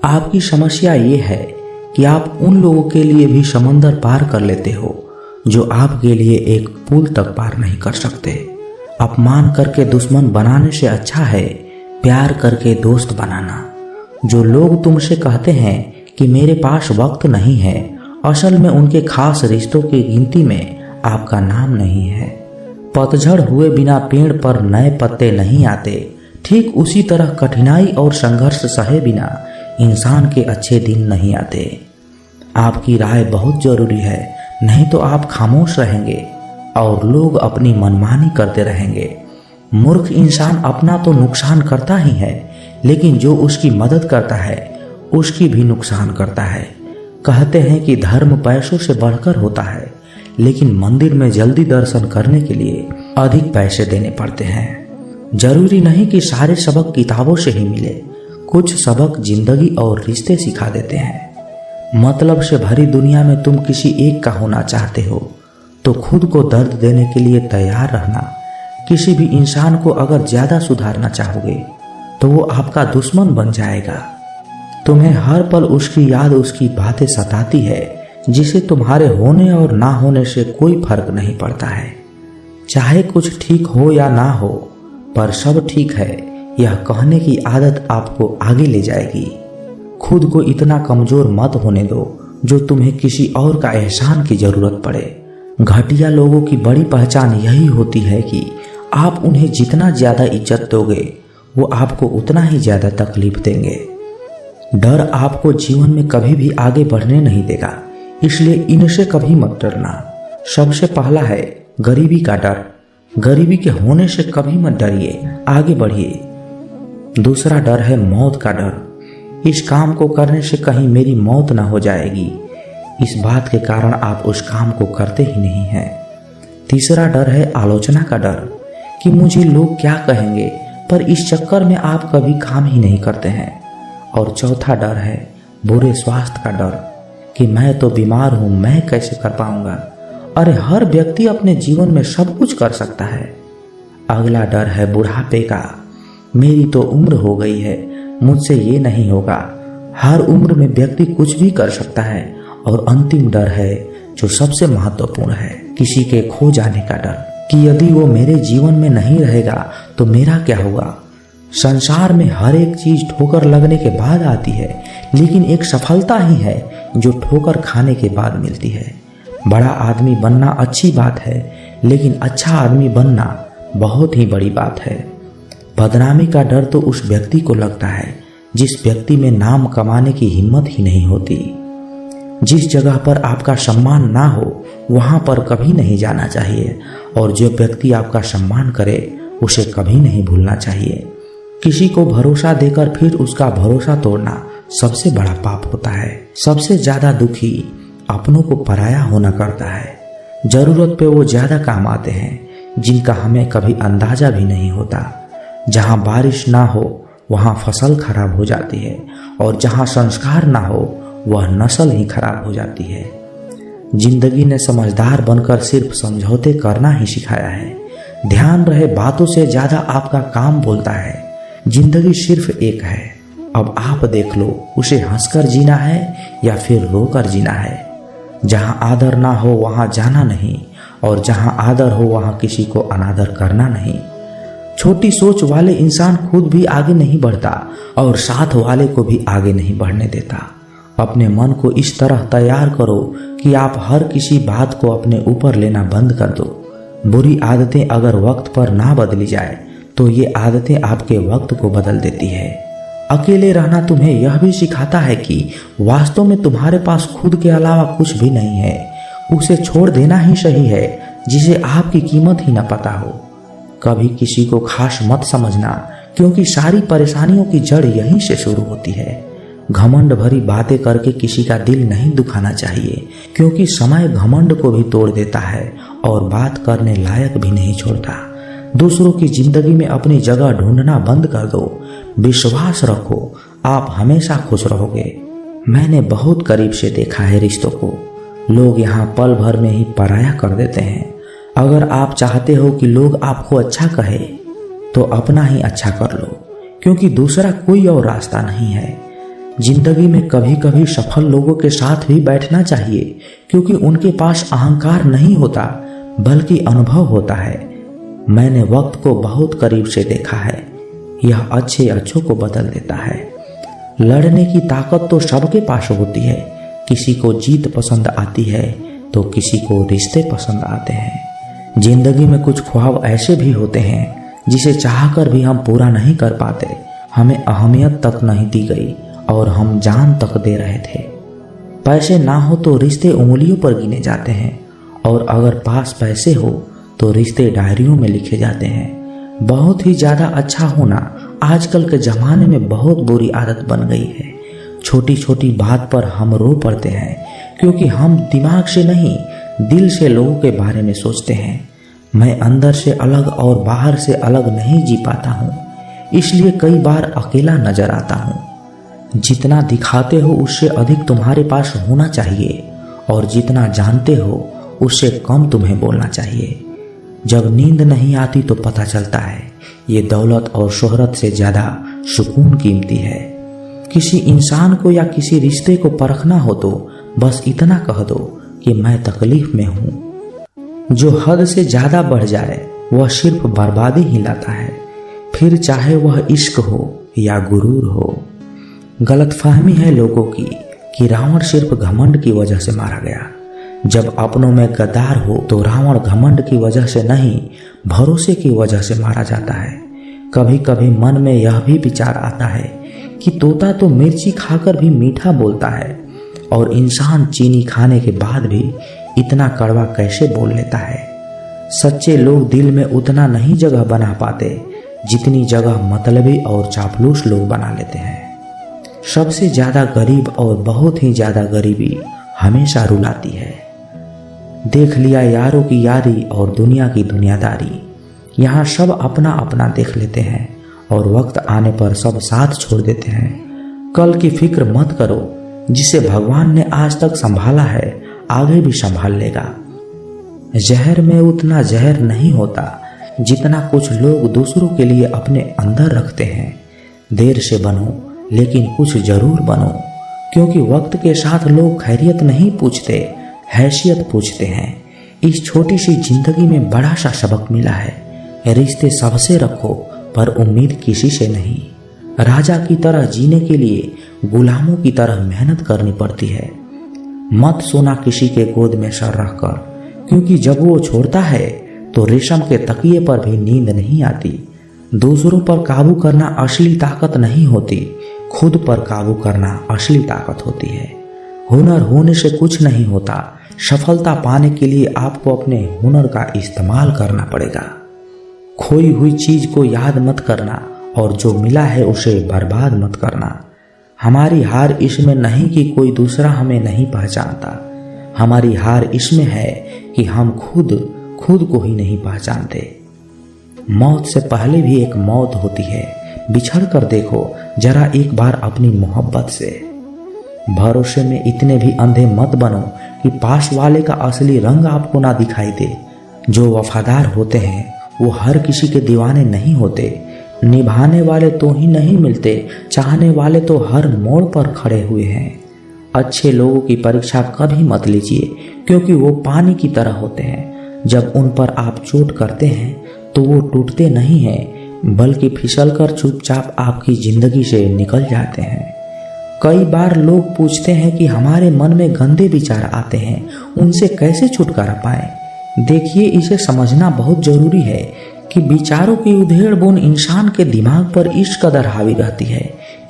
आपकी समस्या ये है कि आप उन लोगों के लिए भी समंदर पार कर लेते हो जो आपके लिए एक पुल तक पार नहीं कर सकते। अपमान करके दुश्मन बनाने से अच्छा है प्यार करके दोस्त बनाना। जो लोग तुमसे कहते हैं कि मेरे पास वक्त नहीं है, असल में उनके खास रिश्तों की गिनती में आपका नाम नहीं है। पतझड़ हुए बिना पेड़ पर नए पत्ते नहीं आते। ठीक उसी तरह कठिनाई और संघर्ष सहे बिना इंसान के अच्छे दिन नहीं आते। आपकी राय बहुत जरूरी है, नहीं तो आप खामोश रहेंगे और लोग अपनी मनमानी करते रहेंगे। मूर्ख इंसान अपना तो नुकसान करता ही है, लेकिन जो उसकी मदद करता है उसकी भी नुकसान करता है। कहते हैं कि धर्म पैसों से बढ़कर होता है, लेकिन मंदिर में जल्दी दर्शन करने के लिए अधिक पैसे देने पड़ते हैं। जरूरी नहीं कि सारे सबक किताबों से ही मिले, कुछ सबक जिंदगी और रिश्ते सिखा देते हैं। मतलब से भरी दुनिया में तुम किसी एक का होना चाहते हो तो खुद को दर्द देने के लिए तैयार रहना। किसी भी इंसान को अगर ज्यादा सुधारना चाहोगे तो वो आपका दुश्मन बन जाएगा। तुम्हें हर पल उसकी याद, उसकी बातें सताती है, जिसे तुम्हारे होने और ना होने से कोई फर्क नहीं पड़ता है। चाहे कुछ ठीक हो या ना हो, पर सब ठीक है यह कहने की आदत आपको आगे ले जाएगी। खुद को इतना कमजोर मत होने दो जो तुम्हें किसी और का एहसान की जरूरत पड़े। घटिया लोगों की बड़ी पहचान यही होती है कि आप उन्हें जितना ज्यादा इज्जत दोगे वो आपको उतना ही ज्यादा तकलीफ देंगे। डर आपको जीवन में कभी भी आगे बढ़ने नहीं देगा, इसलिए इनसे कभी मत डरना। सबसे पहला है गरीबी का डर। गरीबी के होने से कभी मत डरिए, आगे बढ़िए। दूसरा डर है मौत का डर। इस काम को करने से कहीं मेरी मौत ना हो जाएगी, इस बात के कारण आप उस काम को करते ही नहीं हैं। तीसरा डर है आलोचना का डर कि मुझे लोग क्या कहेंगे, पर इस चक्कर में आप कभी काम ही नहीं करते हैं। और चौथा डर है बुरे स्वास्थ्य का डर कि मैं तो बीमार हूं, मैं कैसे कर पाऊंगा। अरे हर व्यक्ति अपने जीवन में सब कुछ कर सकता है। अगला डर है बुढ़ापे का। मेरी तो उम्र हो गई है, मुझसे ये नहीं होगा। हर उम्र में व्यक्ति कुछ भी कर सकता है। और अंतिम डर है जो सबसे महत्वपूर्ण है, किसी के खो जाने का डर कि यदि वो मेरे जीवन में नहीं रहेगा तो मेरा क्या होगा। संसार में हर एक चीज ठोकर लगने के बाद आती है, लेकिन एक सफलता ही है जो ठोकर खाने के बाद मिलती है। बड़ा आदमी बनना अच्छी बात है, लेकिन अच्छा आदमी बनना बहुत ही बड़ी बात है। बदनामी का डर तो उस व्यक्ति को लगता है जिस व्यक्ति में नाम कमाने की हिम्मत ही नहीं होती। जिस जगह पर आपका सम्मान ना हो वहां पर कभी नहीं जाना चाहिए, और जो व्यक्ति आपका सम्मान करे उसे कभी नहीं भूलना चाहिए। किसी को भरोसा देकर फिर उसका भरोसा तोड़ना सबसे बड़ा पाप होता है। सबसे ज्यादा दुखी अपनों को पराया होना करता है। जरूरत पे वो ज्यादा काम आते हैं जिनका हमें कभी अंदाजा भी नहीं होता। जहां बारिश ना हो वहां फसल खराब हो जाती है, और जहां संस्कार ना हो वह नस्ल ही खराब हो जाती है। जिंदगी ने समझदार बनकर सिर्फ समझौते करना ही सिखाया है। ध्यान रहे, बातों से ज्यादा आपका काम बोलता है। जिंदगी सिर्फ एक है, अब आप देख लो उसे हंसकर जीना है या फिर रोकर जीना है। जहां आदर ना हो वहां जाना नहीं, और जहां आदर हो वहां किसी को अनादर करना नहीं। छोटी सोच वाले इंसान खुद भी आगे नहीं बढ़ता और साथ वाले को भी आगे नहीं बढ़ने देता। अपने मन को इस तरह तैयार करो कि आप हर किसी बात को अपने ऊपर लेना बंद कर दो। बुरी आदतें अगर वक्त पर ना बदली जाए तो ये आदतें आपके वक्त को बदल देती है। अकेले रहना तुम्हें यह भी सिखाता है कि वास्तव में तुम्हारे पास खुद के अलावा कुछ भी नहीं है। उसे छोड़ देना ही सही है जिसे आपकी कीमत ही न पता हो। कभी किसी को खास मत समझना, क्योंकि सारी परेशानियों की जड़ यहीं से शुरू होती है। घमंड भरी बातें करके किसी का दिल नहीं दुखाना चाहिए, क्योंकि समय घमंड को भी तोड़ देता है और बात करने लायक भी नहीं छोड़ता। दूसरों की जिंदगी में अपनी जगह ढूंढना बंद कर दो। विश्वास रखो, आप हमेशा खुश रहोगे। मैंने बहुत करीब से देखा है रिश्तों को। लोग यहाँ पल भर में ही पराया कर देते हैं। अगर आप चाहते हो कि लोग आपको अच्छा कहे तो अपना ही अच्छा कर लो, क्योंकि दूसरा कोई और रास्ता नहीं है। जिंदगी में कभी कभी सफल लोगों के साथ भी बैठना चाहिए, क्योंकि उनके पास अहंकार नहीं होता बल्कि अनुभव होता है। मैंने वक्त को बहुत करीब से देखा है, यह अच्छे अच्छों को बदल देता है। लड़ने की ताकत तो सबके पास होती है, किसी को जीत पसंद आती है तो किसी को रिश्ते पसंद आते हैं। जिंदगी में कुछ ख्वाब ऐसे भी होते हैं जिसे चाहकर भी हम पूरा नहीं कर पाते। हमें अहमियत तक नहीं दी गई और हम जान तक दे रहे थे। पैसे ना हो तो रिश्ते उंगलियों पर गिने जाते हैं, और अगर पास पैसे हो तो रिश्ते डायरियों में लिखे जाते हैं। बहुत ही ज्यादा अच्छा होना आजकल के जमाने में बहुत बुरी आदत बन गई है। छोटी छोटी बात पर हम रो पड़ते हैं, क्योंकि हम दिमाग से नहीं दिल से लोगों के बारे में सोचते हैं। मैं अंदर से अलग और बाहर से अलग नहीं जी पाता हूँ, इसलिए कई बार अकेला नजर आता हूँ। जितना दिखाते हो उससे अधिक तुम्हारे पास होना चाहिए, और जितना जानते हो उससे कम तुम्हें बोलना चाहिए। जब नींद नहीं आती तो पता चलता है ये दौलत और शोहरत से ज्यादा सुकून कीमती है। किसी इंसान को या किसी रिश्ते को परखना हो तो बस इतना कह दो कि मैं तकलीफ में हूँ। जो हद से ज्यादा बढ़ जाए वह सिर्फ बर्बादी ही लाता है, फिर चाहे वह इश्क हो या गुरूर हो। गलतफहमी है लोगों की कि रावण सिर्फ घमंड की वजह से मारा गया। जब अपनों में गद्दार हो तो रावण घमंड की वजह से नहीं, भरोसे की वजह से मारा जाता है। कभी कभी मन में यह भी विचार आता है कि तोता तो मिर्ची खाकर भी मीठा बोलता है, और इंसान चीनी खाने के बाद भी इतना कड़वा कैसे बोल लेता है। सच्चे लोग दिल में उतना नहीं जगह बना पाते जितनी जगह मतलबी और चापलूस लोग बना लेते हैं। सबसे ज्यादा गरीब और बहुत ही ज्यादा गरीबी हमेशा रुलाती है। देख लिया यारों की यारी और दुनिया की दुनियादारी। यहाँ सब अपना अपना देख लेते हैं और वक्त आने पर सब साथ छोड़ देते हैं। कल की फिक्र मत करो, जिसे भगवान ने आज तक संभाला है आगे भी संभाल लेगा। जहर में उतना जहर नहीं होता जितना कुछ लोग दूसरों के लिए अपने अंदर रखते हैं। देर से बनो लेकिन कुछ जरूर बनो, क्योंकि वक्त के साथ लोग खैरियत नहीं पूछते, हैसियत पूछते हैं। इस छोटी सी जिंदगी में बड़ा सा सबक मिला है। रिश्ते सबसे रखो पर उम्मीद किसी से नहीं। राजा की तरह जीने के लिए गुलामों की तरह मेहनत करनी पड़ती है। मत सोना किसी के गोद में सर रखकर, क्योंकि जब वो छोड़ता है तो रेशम के तकिए पर भी नींद नहीं आती। दूसरों पर काबू करना असली ताकत नहीं होती, खुद पर काबू करना असली ताकत होती है। हुनर होने से कुछ नहीं होता, सफलता पाने के लिए आपको अपने हुनर का इस्तेमाल करना पड़ेगा। खोई हुई चीज को याद मत करना और जो मिला है उसे बर्बाद मत करना। हमारी हार इसमें नहीं कि कोई दूसरा हमें नहीं पहचानता, हमारी हार इसमें है कि हम खुद को ही नहीं पहचानते। मौत से पहले भी एक मौत होती है, बिछड़ कर देखो जरा एक बार अपनी मोहब्बत से। भरोसे में इतने भी अंधे मत बनो कि पास वाले का असली रंग आपको ना दिखाई दे। जो वफादार होते हैं वो हर किसी के दीवाने नहीं होते। निभाने वाले तो ही नहीं मिलते, चाहने वाले तो हर मोड़ पर खड़े हुए हैं। अच्छे लोगों की परीक्षा कभी मत लीजिए, क्योंकि वो पानी की तरह होते हैं। जब उन पर आप चोट करते हैं तो वो टूटते नहीं हैं, बल्कि फिसलकर चुपचाप आपकी जिंदगी से निकल जाते हैं। कई बार लोग पूछते हैं कि हमारे मन में गंदे विचार आते हैं, उनसे कैसे छुटकारा पाएं। देखिए, इसे समझना बहुत जरूरी है कि विचारों की उधेड़ बुन इंसान के दिमाग पर इस कदर हावी रहती है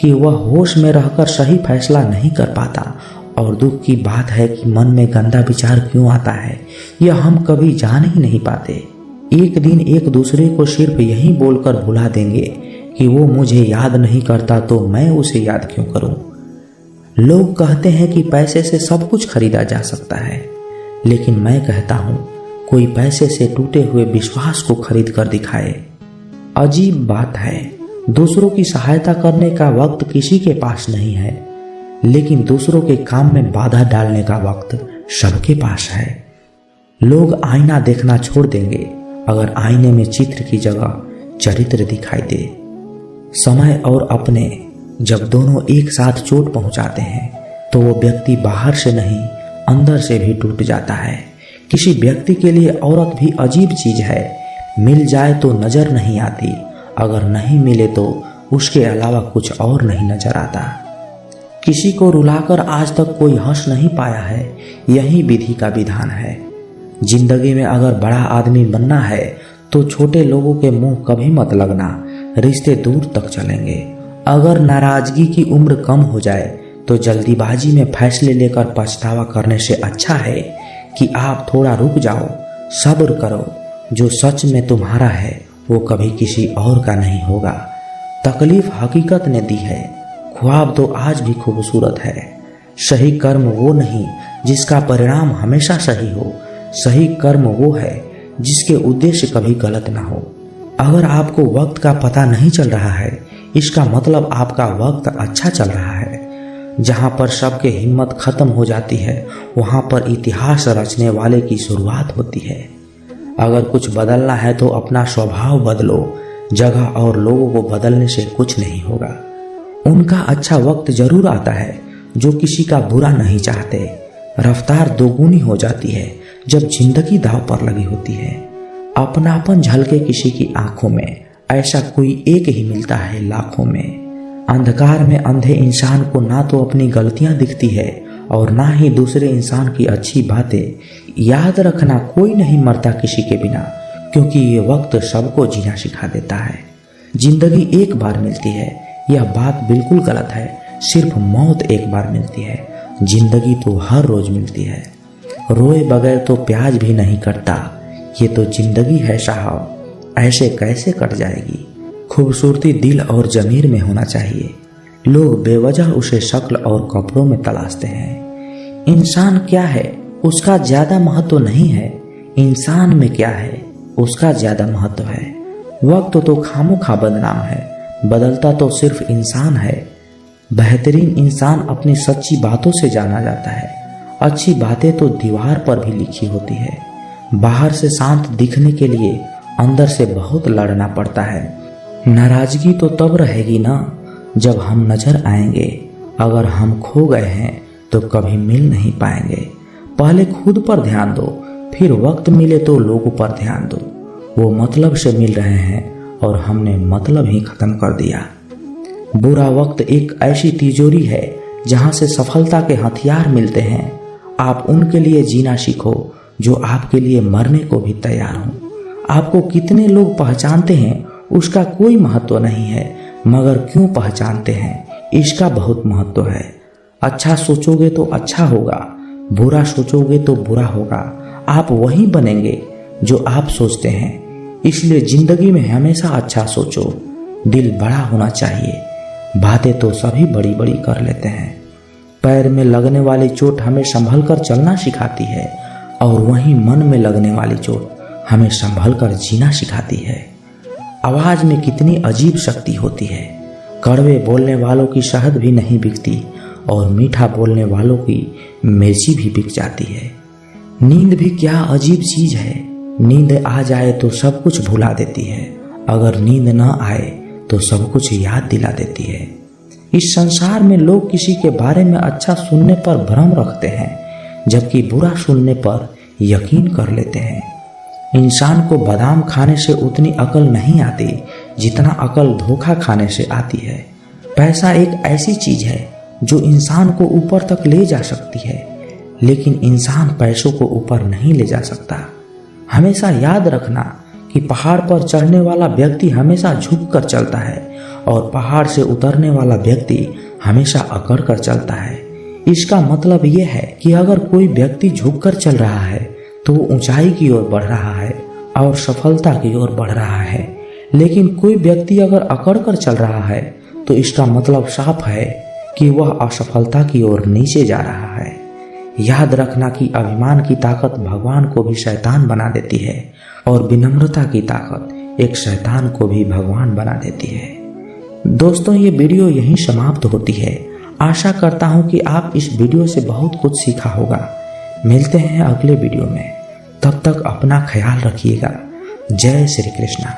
कि वह होश में रहकर सही फैसला नहीं कर पाता। और दुख की बात है कि मन में गंदा विचार क्यों आता है यह हम कभी जान ही नहीं पाते। एक दिन एक दूसरे को सिर्फ यही बोलकर भुला देंगे कि वो मुझे याद नहीं करता तो मैं उसे याद क्यों करूं। लोग कहते हैं कि पैसे से सब कुछ खरीदा जा सकता है, लेकिन मैं कहता हूं कोई पैसे से टूटे हुए विश्वास को खरीद कर दिखाए। अजीब बात है, दूसरों की सहायता करने का वक्त किसी के पास नहीं है, लेकिन दूसरों के काम में बाधा डालने का वक्त सबके पास है। लोग आईना देखना छोड़ देंगे अगर आईने में चित्र की जगह चरित्र दिखाई दे। समय और अपने जब दोनों एक साथ चोट पहुंचाते हैं तो वो व्यक्ति बाहर से नहीं अंदर से भी टूट जाता है। किसी व्यक्ति के लिए औरत भी अजीब चीज है। मिल जाए तो नजर नहीं आती, अगर नहीं मिले तो उसके अलावा कुछ और नहीं नजर आता। किसी को रुलाकर आज तक कोई हंस नहीं पाया है, यही विधि का विधान है। जिंदगी में अगर बड़ा आदमी बनना है तो छोटे लोगों के मुंह कभी मत लगना, रिश्ते दूर तक चलेंगे। अगर नाराजगी की उम्र कम हो जाए तो जल्दीबाजी में फैसले लेकर पछतावा करने से अच्छा है कि आप थोड़ा रुक जाओ, सब्र करो। जो सच में तुम्हारा है वो कभी किसी और का नहीं होगा। तकलीफ हकीकत ने दी है, ख्वाब तो आज भी खूबसूरत है। सही कर्म वो नहीं जिसका परिणाम हमेशा सही हो, सही कर्म वो है जिसके उद्देश्य कभी गलत ना हो। अगर आपको वक्त का पता नहीं चल रहा है, इसका मतलब आपका वक्त अच्छा चल रहा है। जहां पर सबके हिम्मत खत्म हो जाती है, वहां पर इतिहास रचने वाले की शुरुआत होती है। अगर कुछ बदलना है तो अपना स्वभाव बदलो, जगह और लोगों को बदलने से कुछ नहीं होगा। उनका अच्छा वक्त जरूर आता है जो किसी का बुरा नहीं चाहते। रफ्तार दोगुनी हो जाती है जब जिंदगी दांव पर लगी होती है। अपनापन झलके किसी की आंखों में, ऐसा कोई एक ही मिलता है लाखों में। अंधकार में अंधे इंसान को ना तो अपनी गलतियां दिखती है और ना ही दूसरे इंसान की अच्छी बातें। याद रखना, कोई नहीं मरता किसी के बिना, क्योंकि ये वक्त सबको जीना सिखा देता है। जिंदगी एक बार मिलती है, यह बात बिल्कुल गलत है। सिर्फ मौत एक बार मिलती है, जिंदगी तो हर रोज मिलती है। रोए बगैर तो प्याज भी नहीं कटता, ये तो जिंदगी है साहब, ऐसे कैसे कट जाएगी। खूबसूरती दिल और जमीर में होना चाहिए। लोग बेवजह उसे शक्ल और कपड़ों में तलाशते हैं। इंसान क्या है उसका ज्यादा महत्व नहीं है, इंसान में क्या है उसका ज्यादा महत्व है। वक्त तो खामोखा बदनाम है, बदलता तो सिर्फ इंसान है। बेहतरीन इंसान अपनी सच्ची बातों से जाना जाता है। अच्छी बातें तो दीवार पर भी लिखी होती है। बाहर से शांत दिखने के लिए अंदर से बहुत लड़ना पड़ता है। नाराजगी तो तब रहेगी ना जब हम नजर आएंगे। अगर हम खो गए हैं तो कभी मिल नहीं पाएंगे। पहले खुद पर ध्यान दो, फिर वक्त मिले तो लोगों पर ध्यान दो। वो मतलब से मिल रहे हैं और हमने मतलब ही खत्म कर दिया। बुरा वक्त एक ऐसी तिजोरी है जहां से सफलता के हथियार मिलते हैं। आप उनके लिए जीना सीखो जो आपके लिए मरने को भी तैयार हो। आपको कितने लोग पहचानते हैं उसका कोई महत्व नहीं है, मगर क्यों पहचानते हैं इसका बहुत महत्व है। अच्छा सोचोगे तो अच्छा होगा, बुरा सोचोगे तो बुरा होगा। आप वही बनेंगे जो आप सोचते हैं। इसलिए जिंदगी में हमेशा अच्छा सोचो। दिल बड़ा होना चाहिए। बातें तो सभी बड़ी बड़ी कर लेते हैं। पैर में लगने वाली चोट हमें संभल कर चलना सिखाती है और वहीं मन में लगने वाली चोट हमें संभल कर जीना सिखाती है। आवाज में कितनी अजीब शक्ति होती है। कड़वे बोलने वालों की शहद भी नहीं बिकती और मीठा बोलने वालों की मिर्ची भी बिक जाती है। नींद भी क्या अजीब चीज है। नींद आ जाए तो सब कुछ भुला देती है, अगर नींद न आए तो सब कुछ याद दिला देती है। इस संसार में लोग किसी के बारे में अच्छा सुनने पर भ्रम रखते हैं, जबकि बुरा सुनने पर यकीन कर लेते हैं। इंसान को बादाम खाने से उतनी अकल नहीं आती जितना अकल धोखा खाने से आती है। पैसा एक ऐसी चीज है जो इंसान को ऊपर तक ले जा सकती है, लेकिन इंसान पैसों को ऊपर नहीं ले जा सकता। हमेशा याद रखना कि पहाड़ पर चढ़ने वाला व्यक्ति हमेशा झुक कर चलता है और पहाड़ से उतरने वाला व्यक्ति हमेशा अकड़ कर चलता है। इसका मतलब यह है कि अगर कोई व्यक्ति झुक कर चल रहा है तो वो ऊंचाई की ओर बढ़ रहा है और सफलता की ओर बढ़ रहा है, लेकिन कोई व्यक्ति अगर अकड़ कर चल रहा है तो इसका मतलब साफ है कि वह असफलता की ओर नीचे जा रहा है। याद रखना कि अभिमान की ताकत भगवान को भी शैतान बना देती है और विनम्रता की ताकत एक शैतान को भी भगवान बना देती है। दोस्तों, ये वीडियो यहीं समाप्त होती है। आशा करता हूँ कि आप इस वीडियो से बहुत कुछ सीखा होगा। मिलते हैं अगले वीडियो में, तब तक अपना ख्याल रखिएगा। जय श्री कृष्णा।